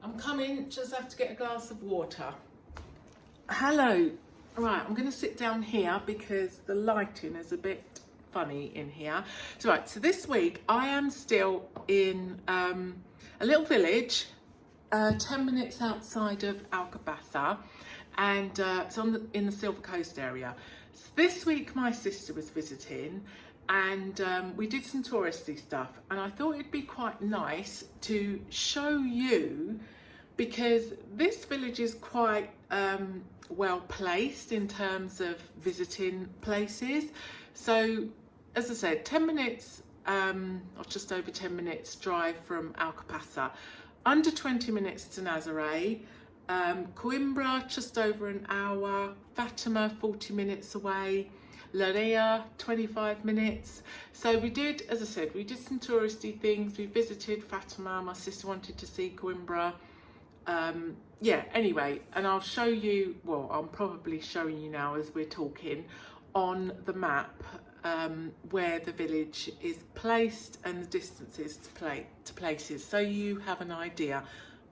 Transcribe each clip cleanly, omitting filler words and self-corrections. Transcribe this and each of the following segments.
I'm coming, just have to get a glass of water. Hello. Right, I'm going to sit down here because the lighting is a bit funny in here. So this week I am still in a little village 10 minutes outside of Alcobaça, and it's in the Silver Coast area. So this week my sister was visiting, and we did some touristy stuff, and I thought it'd be quite nice to show you, because this village is quite well placed in terms of visiting places. So as I said, 10 minutes or just over 10 minutes drive from Alcobaça, under 20 minutes to Nazaré, Coimbra just over an hour, Fatima 40 minutes away, Leira 25 minutes. So we did, as I said, we did some touristy things. We visited Fatima, my sister wanted to see Coimbra. Yeah, anyway, and I'll show you, well, I'm probably showing you now as we're talking on the map where the village is placed and the distances to places, so you have an idea,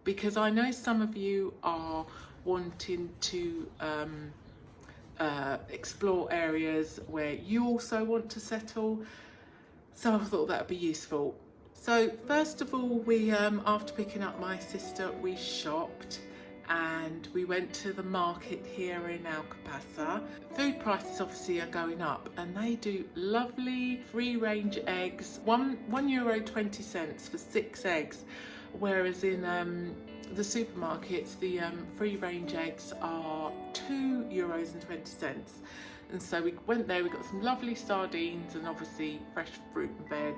because I know some of you are wanting to explore areas where you also want to settle, so I thought that would be useful. So first of all, we after picking up my sister, we shopped and we went to the market here in Alcobaça. Food prices obviously are going up, and they do lovely free range eggs, €1.20 for 6 eggs, whereas in the supermarkets the free range eggs are €2.20. And so we went there, we got some lovely sardines and obviously fresh fruit and veg.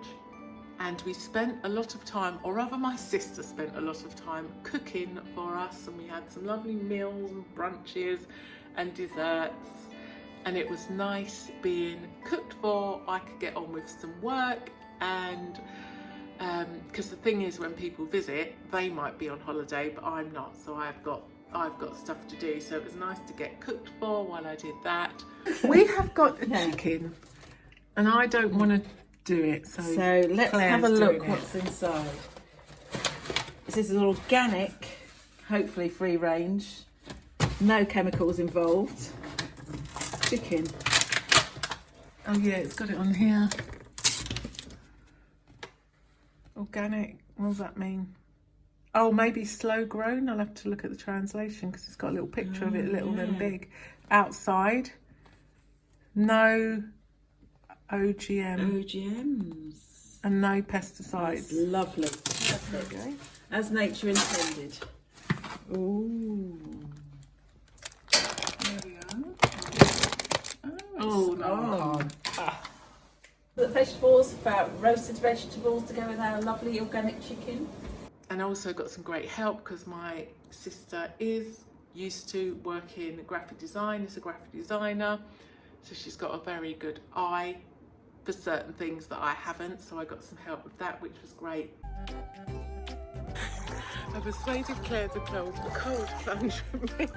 And we spent a lot of time, or rather my sister spent a lot of time cooking for us, and we had some lovely meals and brunches and desserts, and it was nice being cooked for. I could get on with some work, and because the thing is, when people visit, they might be on holiday but I'm not, so I've got stuff to do, so it was nice to get cooked for while I did that. We have got a chicken, and I don't want to do it, so let's have a look what's inside. This is an organic, hopefully free range, no chemicals involved chicken. Oh yeah, it's got it on here. Organic, what does that mean? Oh, maybe slow grown. I'll have to look at the translation because it's got a little picture of it, little and big. Outside, no OGMs and no pesticides. That's lovely. There we go. As nature intended. Ooh. There we are. The vegetables, about roasted vegetables to go with our lovely organic chicken. And I also got some great help because my sister is used to working graphic design as a graphic designer, so she's got a very good eye for certain things that I haven't, so I got some help with that, which was great. I persuaded Claire to cold plunge with me.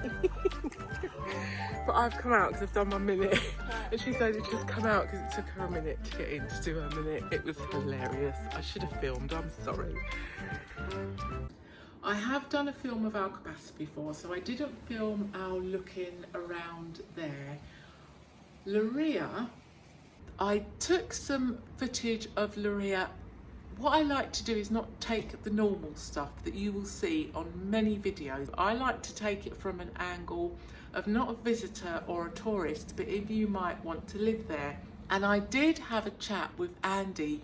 But I've come out because I've done my minute, and she said it'd just come out because it took her a minute to get in to do her minute. It was hilarious. I should have filmed, I'm sorry. I have done a film of Alcobaça before, so I didn't film our looking around there. Leira, I took some footage of Leira. What I like to do is not take the normal stuff that you will see on many videos. I like to take it from an angle of not a visitor or a tourist, but if you might want to live there. And I did have a chat with Andy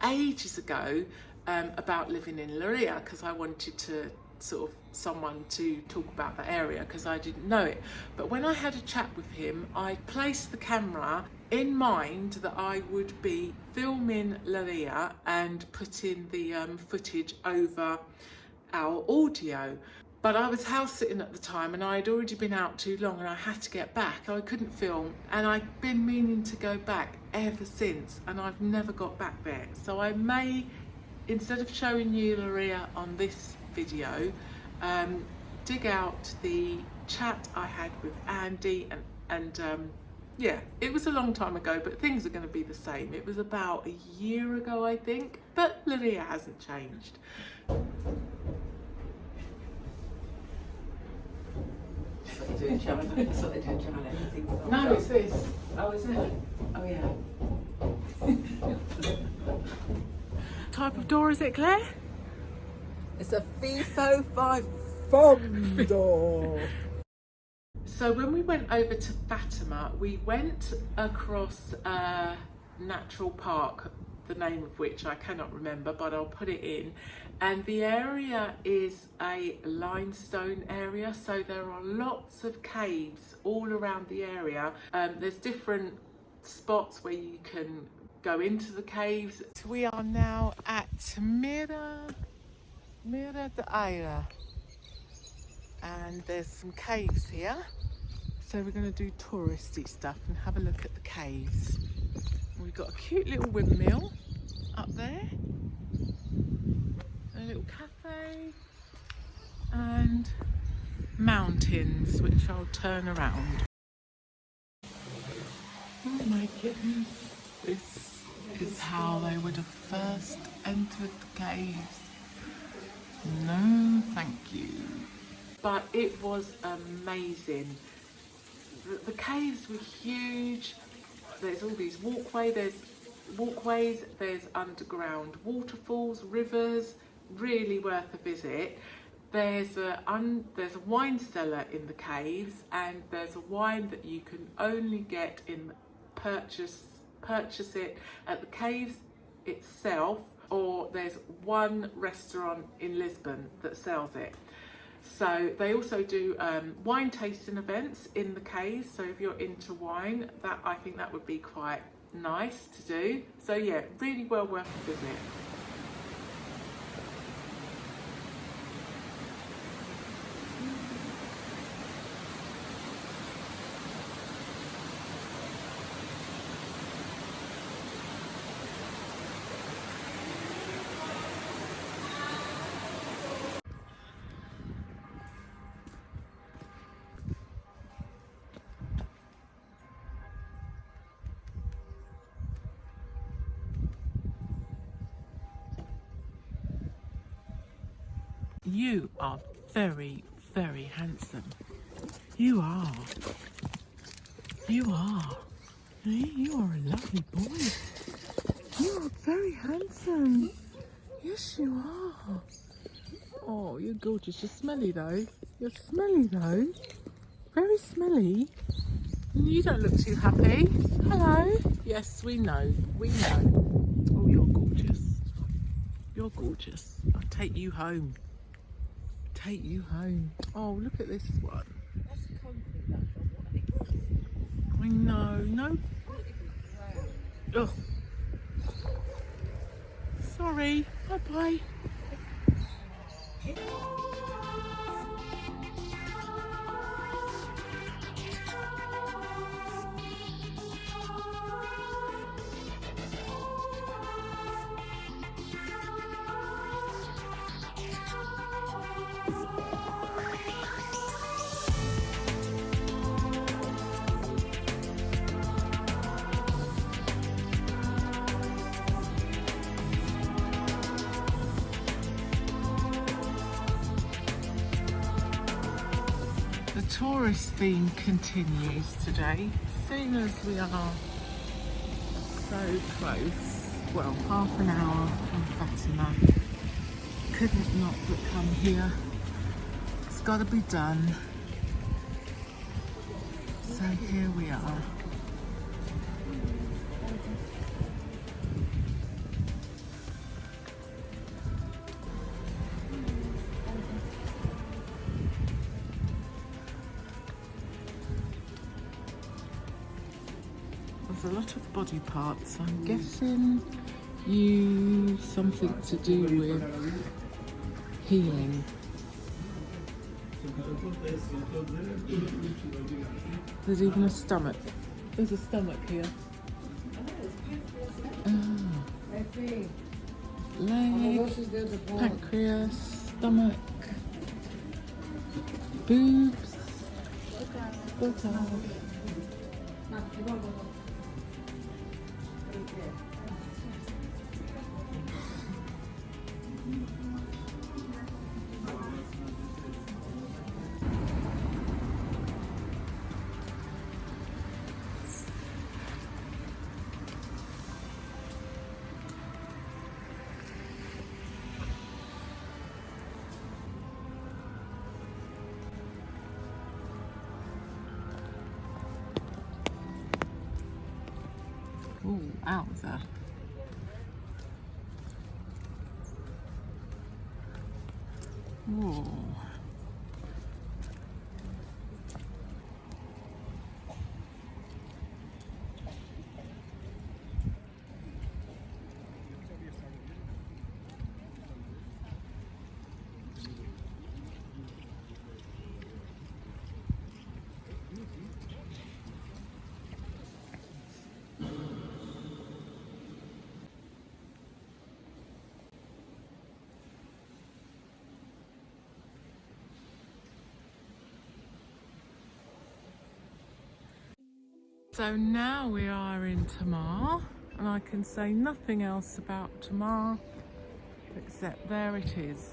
ages ago about living in Leira, because I wanted to someone to talk about the area because I didn't know it. But when I had a chat with him, I placed the camera in mind that I would be filming Leira and putting the footage over our audio. But I was house sitting at the time, and I had already been out too long, and I had to get back. I couldn't film, and I've been meaning to go back ever since, and I've never got back there. So I may, instead of showing you Leira on this video, dig out the chat I had with Andy, and yeah, it was a long time ago, but things are going to be the same. It was about a year ago, I think, but Leira hasn't changed. china. That's what they do in China. Everything's on No, top. it's this. Oh, is it? Oh, yeah. Type of door is it, Claire? It's a FIFO 5 foam door. So when we went over to Fatima, we went across a natural park, the name of which I cannot remember, but I'll put it in. And the area is a limestone area, so there are lots of caves all around the area. There's different spots where you can go into the caves. We are now at Leira District, and there's some caves here. So we're going to do touristy stuff and have a look at the caves. We've got a cute little windmill up there, a little cafe, and mountains which I'll turn around. Oh my goodness, this is how they would have first entered the caves. No thank you. But it was amazing. The caves were huge. There's all these walkways, there's underground waterfalls, rivers, really worth a visit. There's a wine cellar in the caves, and there's a wine that you can only get purchase it at the caves itself, or there's one restaurant in Lisbon that sells it. So they also do wine tasting events in the caves, so if you're into wine, I think that would be quite nice to do. So yeah, really well worth a visit. You are very, very handsome. You are. You are. Hey, you are a lovely boy. You are very handsome. Yes, you are. Oh, you're gorgeous. You're smelly though. You're smelly though. Very smelly. You don't look too happy. Hello. Yes, we know. We know. Oh, you're gorgeous. You're gorgeous. I'll take you home. Take you home. Oh, look at this one. That's concrete, that's I know. No. Oh. Sorry. Bye bye. The tourist theme continues today, seeing as we are so close. Well, half an hour from Fatima. Couldn't not but come here. It's got to be done. So here we are. There's a lot of body parts. I'm guessing something to do with healing. There's even a stomach. There's a stomach here. Leg, pancreas, stomach, boobs, buttocks. Wowza. Whoa. So now we are in Tomar, and I can say nothing else about Tomar except there it is,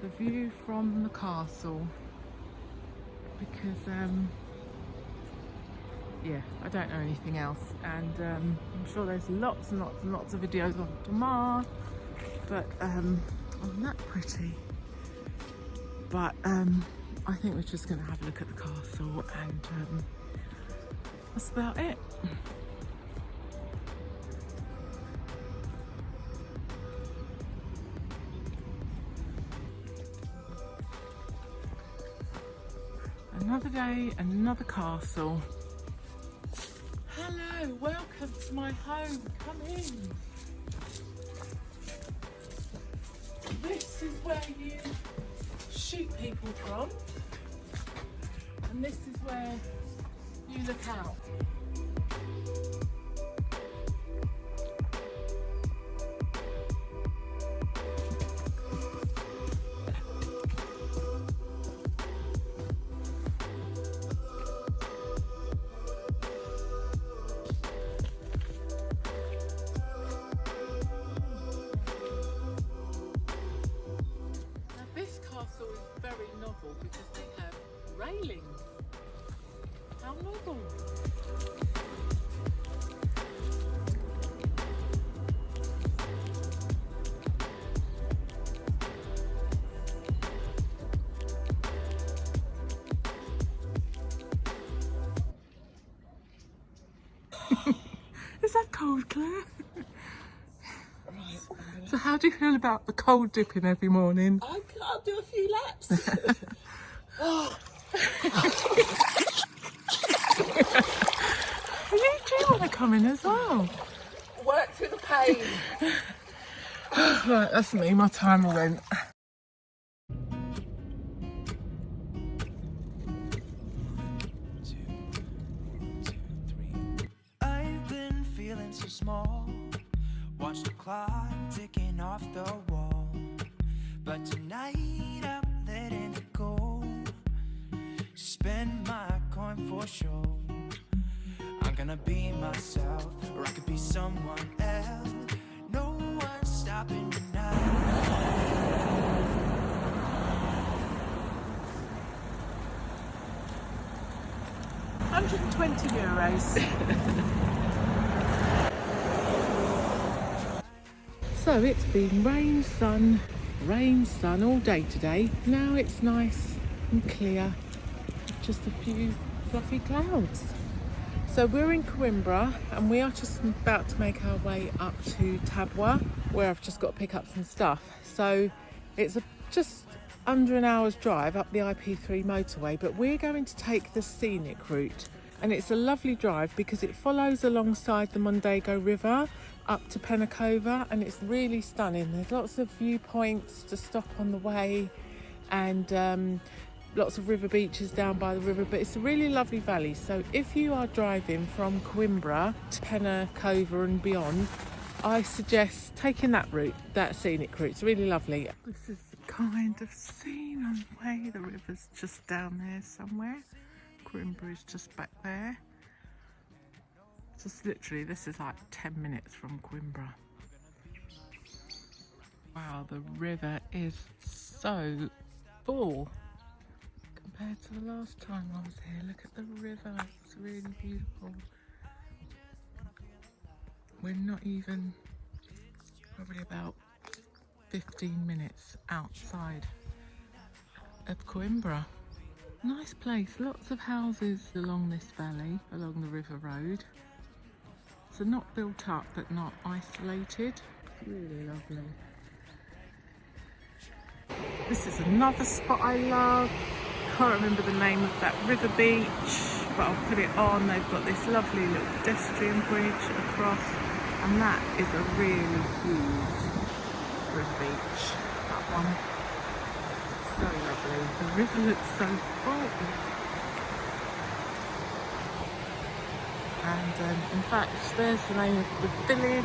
the view from the castle, because yeah, I don't know anything else, and I'm sure there's lots and lots and lots of videos of Tomar, but I'm not pretty. But I think we're just going to have a look at the castle, and that's about it. Another day, another castle. Hello, welcome to my home. Come in. This is where you shoot people from, and this is where you look out. Now this castle is very novel because they have railings. How novel! Is that cold, Claire? Right, So how do you feel about the cold dipping every morning? I'll do a few laps. Oh. You do want to come in as well. Work through the pain. Right, that's me, my timer went. I've been feeling so small. Watch the clock ticking off the wall. But tonight I'm letting it go. Spend my coin for sure. I'm gonna be myself, or I could be someone else. No one's stopping me now. 120 euros. So it's been rain, sun all day today. Now it's nice and clear, just a few fluffy clouds. So we're in Coimbra, and we are just about to make our way up to Tabwa, where I've just got to pick up some stuff. So it's just under an hour's drive up the IP3 motorway, but we're going to take the scenic route, and it's a lovely drive because it follows alongside the Mondego River up to Penacova, and it's really stunning. There's lots of viewpoints to stop on the way, and lots of river beaches down by the river, but it's a really lovely valley. So if you are driving from Coimbra to Penacova and beyond, I suggest taking that route, that scenic route. It's really lovely. This is the kind of scene on the way. The river's just down there somewhere. Coimbra is just back there. Just literally, this is like 10 minutes from Coimbra. Wow, the river is so full compared to the last time I was here. Look at the river, it's really beautiful. We're not even, probably about 15 minutes outside of Coimbra. Nice place, lots of houses along this valley, along the river road. So not built up, but not isolated. Really lovely. This is another spot I love. Can't remember the name of that river beach, but I'll put it on. They've got this lovely little pedestrian bridge across, and that is a really huge river beach, that one. So lovely. The river looks so full. And in fact, there's the name of the village,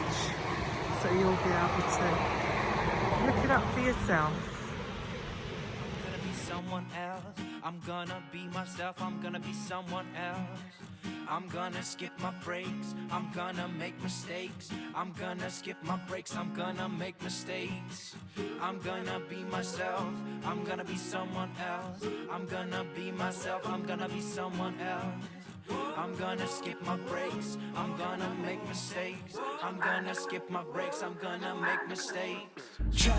so you'll be able to look it up for yourself. I'm gonna be someone else. I'm gonna be myself. I'm gonna be someone else. I'm gonna skip my breaks. I'm gonna make mistakes. I'm gonna skip my breaks. I'm gonna make mistakes. I'm gonna be myself. I'm gonna be someone else. I'm gonna be myself. I'm gonna be someone else. I'm gonna skip my breaks. I'm gonna make mistakes. I'm gonna skip my breaks. I'm gonna make mistakes. Try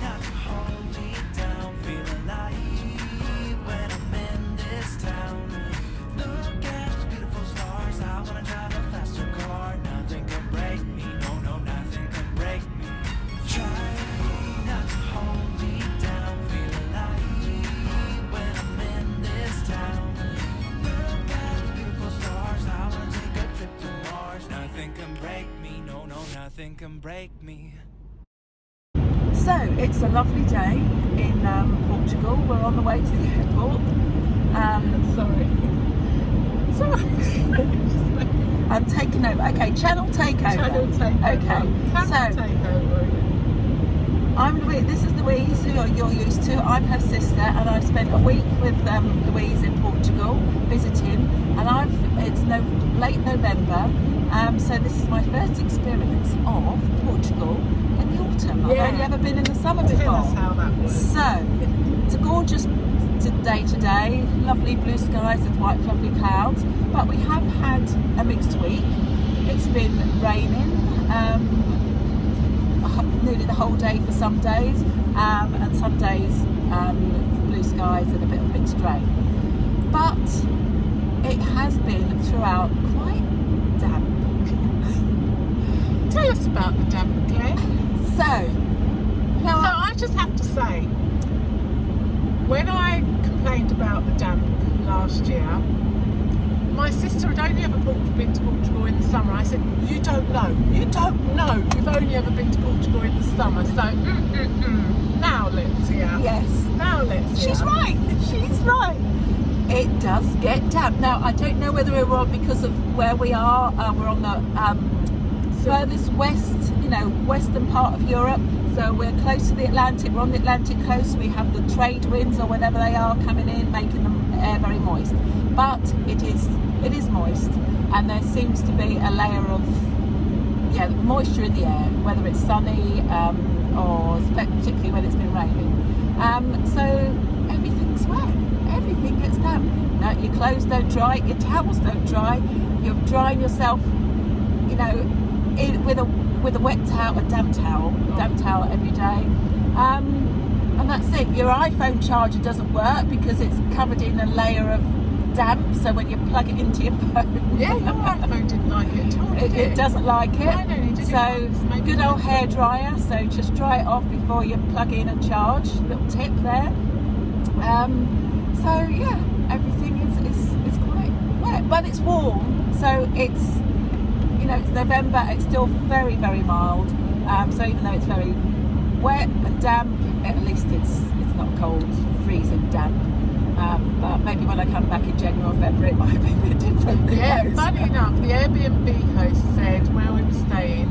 not to hold me down. Feel alive when I'm in this town. Look at those beautiful stars. I wanna drive a faster car. Nothing can break me. No, no, nothing can break me. Try not to hold me down. Feel alive when I'm in this town. Nothing can break me, no, no, nothing can break me. So it's a lovely day in Portugal. We're on the way to the airport. Sorry. I'm taking over. Okay, channel takeover. Channel takeover. Okay, so takeover. This is Louise, who you're used to. I'm her sister, and I've spent a week with Louise in Portugal visiting. And it's late November, so this is my first experience of Portugal in the autumn. I've only ever been in the summer before. Tell us how that works. So it's a gorgeous day today, lovely blue skies with white fluffy clouds, but we have had a mixed week. It's been raining nearly the whole day for some days, and some days blue skies and a bit of mixed rain. But it has been throughout quite damp. Tell us about the damp, Claire. So I just have to say, when I complained about the damp last year, my sister had only ever been to Portugal in the summer. I said, you don't know. You've only ever been to Portugal in the summer. So, now let's hear. Yes. Now let's hear. She's right. She's right. It does get damp. Now, I don't know whether we're on because of where we are. We're on the furthest west, western part of Europe. So we're close to the Atlantic. We're on the Atlantic coast. We have the trade winds or whatever they are coming in, making the air very moist. But it is moist, and there seems to be a layer of moisture in the air, whether it's sunny or particularly when it's been raining. So everything's wet. Everything gets damp. No, your clothes don't dry, your towels don't dry. You're drying yourself, with a wet towel, a damp towel every day. And that's it. Your iPhone charger doesn't work because it's covered in a layer of damp, so when you plug it into your phone, Yeah, your iPhone didn't like it at all, did it doesn't like it. I know, you did So it once, maybe good old twice. hair dryer, so just dry it off before you plug in and charge. Little tip there. So yeah, everything is quite wet, but it's warm, so it's it's November, it's still very, very mild. So even though it's very wet and damp, at least it's not cold, freezing damp. But maybe when I come back in January or February, it might be a bit different. Yeah, funny enough, the Airbnb host said where we were staying,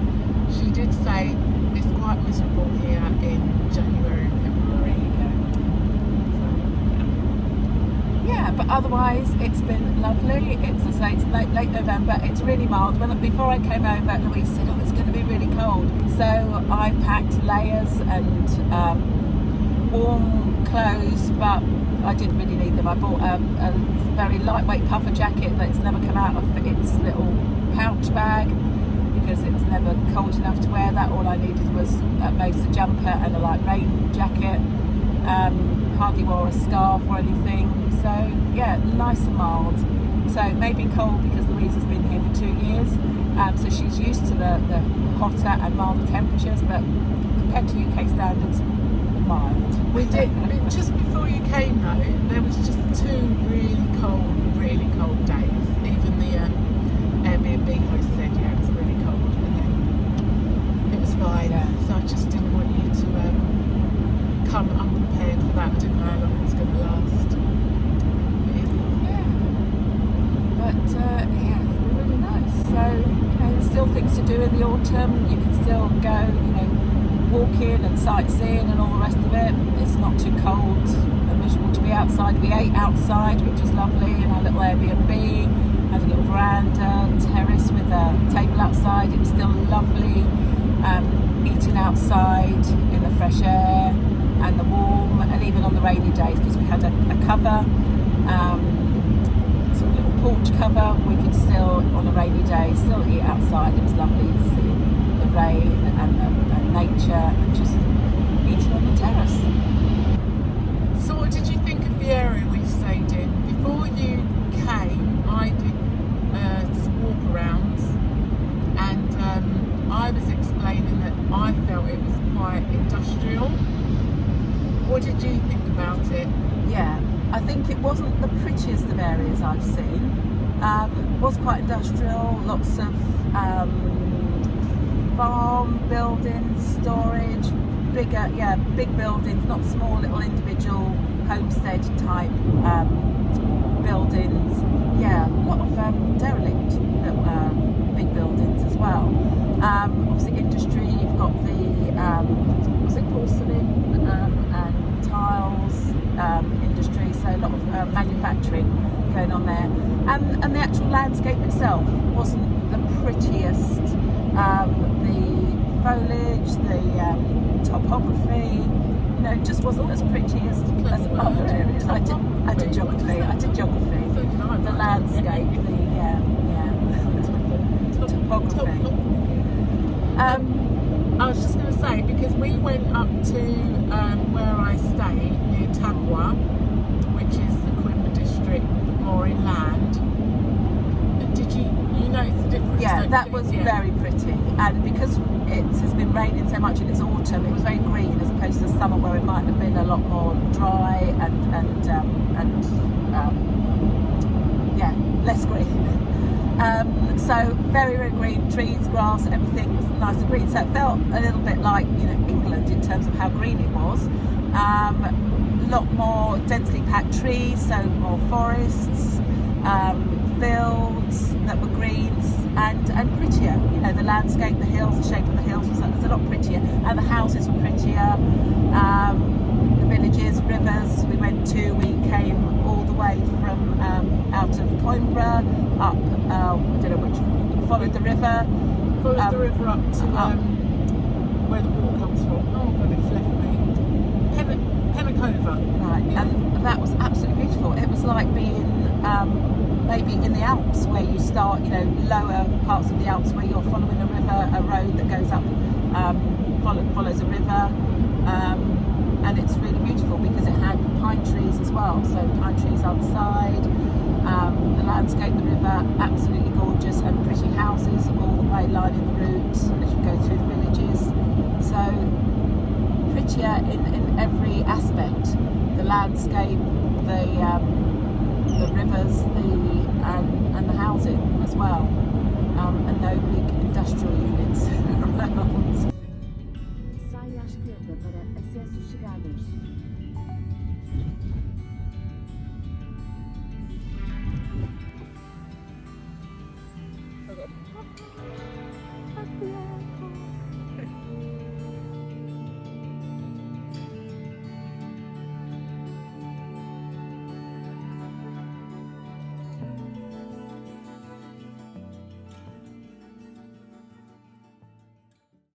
she did say it's quite miserable here in January and February. Yeah, but otherwise it's been lovely. It's, as I say, it's late November. It's really mild. Before I came over, Louise said, "Oh, it's going to be really cold." So I packed layers and warm clothes, but I didn't really need them. I bought a very lightweight puffer jacket that's never come out of its little pouch bag because it's never cold enough to wear that. All I needed was at most a jumper and a light rain jacket. Hardly wore a scarf or anything. So yeah, nice and mild. So it may be cold because Louise has been here for 2 years, so she's used to the hotter and milder temperatures, but compared to UK standards, mild. We did, just before you came though, there was just 2 really cold days. Even the Airbnb host said, yeah, it was really cold, but then it was fine. Yeah. So I just didn't want you to come unprepared for that. I didn't know how long it was going to last. Yeah. But yeah, it's been really nice. So, there's still things to do in the autumn. You can still go, walking and sightseeing and all the rest of it. It's not too cold and miserable to be outside. We ate outside, which was lovely, in our little Airbnb. Had a little veranda, terrace with a table outside. It was still lovely, eating outside in the fresh air and the warm, and even on the rainy days, because we had a cover, sort of little porch cover. We could still, on a rainy day, still eat outside. It was lovely seeing the rain and nature, and just eating on the terrace. So what did you think of the area we stayed in? Before you came, I did some walk-arounds, and I was explaining that I felt it was quite industrial. What did you think about it? Yeah, I think it wasn't the prettiest of areas I've seen. It was quite industrial, lots of farm buildings, storage, big buildings, not small little individual homestead type buildings. Yeah, a lot of derelict big buildings as well. Obviously industry, you've got the porcelain and tiles industry, so a lot of manufacturing going on there. And the actual landscape itself wasn't the prettiest. The foliage, the topography, it just wasn't as pretty as other areas. I did geography. The landscape, the topography. I was just going to say, because we went up to where I stay, near Tabwa, which is the Quimba district, more inland. And did you notice the difference? Yeah, that was very pretty. And because it has been raining so much and it's autumn, it was very green as opposed to the summer where it might have been a lot more dry and less green. So very, very green, trees, grass, everything was nice and green. So it felt a little bit like, England in terms of how green it was. A lot more densely packed trees, so more forests, fields that were greens and prettier. The landscape, the hills, the shape of the hills was a lot prettier, and the houses were prettier. The villages, rivers we went to, we came all the way from out of Coimbra up, I don't know which, followed the river. Followed the river up to where the water comes from. Oh God, it's left me. Penacova. Right, and that was absolutely beautiful. It was like being maybe in the Alps, where you start, lower parts of the Alps where you're following a river, a road that goes up, follows a river, and it's really beautiful because it had pine trees as well, so pine trees outside, the landscape, the river, absolutely gorgeous, and pretty houses all the way lining the route as you go through the villages, so prettier in every aspect, the landscape, the rivers, and the housing as well, and no big industrial units around. Saia à esquerda para acessos chegados.